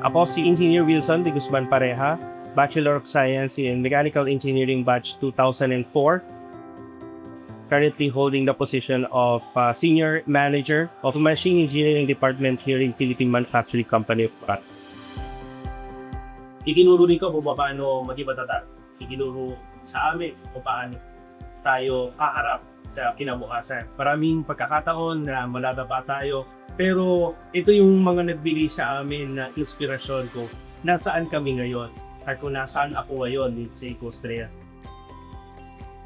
Ako si Engineer Wilson de Guzman Pareha, Bachelor of Science in Mechanical Engineering Batch 2004. Currently holding the position of Senior Manager of Machine Engineering Department here in Philippine Manufacturing Company of Pratt. Itinuro rin ko kung paano maging matatag. Itinuro sa amin kung paano tayo haharap sa kinabukasan. Maraming pagkakataon na maladapa tayo, pero ito yung mga nagbigay sa amin na inspirasyon ko nasaan kami ngayon at kung nasaan ako ngayon sa Ecostrea.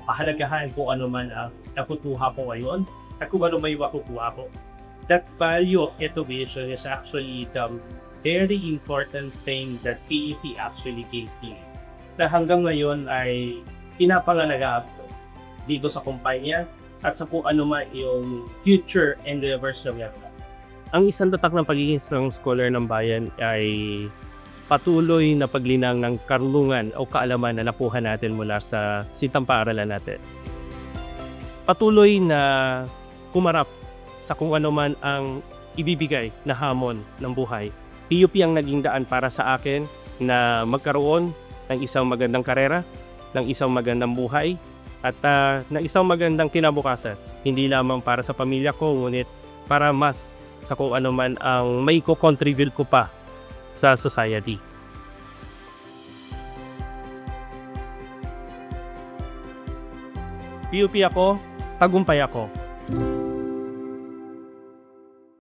Pahalagahan kung ano man ang nakutuha ko ngayon at kung ano may makukuha ko. That value of innovation is actually the very important thing that PET actually gave me. Na hanggang ngayon ay pinapangalagaan ko dito sa kumpanya at sa kung ano man yung future endeavors na meron. Ang isang tatak ng pagiging strong scholar ng bayan ay patuloy na paglinang ng karunungan o kaalaman na nakuha natin mula sa sitang paaralan natin. Patuloy na kumarap sa kung ano man ang ibibigay na hamon ng buhay. PUP ang naging daan para sa akin na magkaroon ng isang magandang karera, ng isang magandang buhay, at ng isang magandang kinabukasan. Hindi lamang para sa pamilya ko, ngunit para mas sa kung ano man ang may ko-contribute ko pa sa society. PUP ako, tagumpay ako.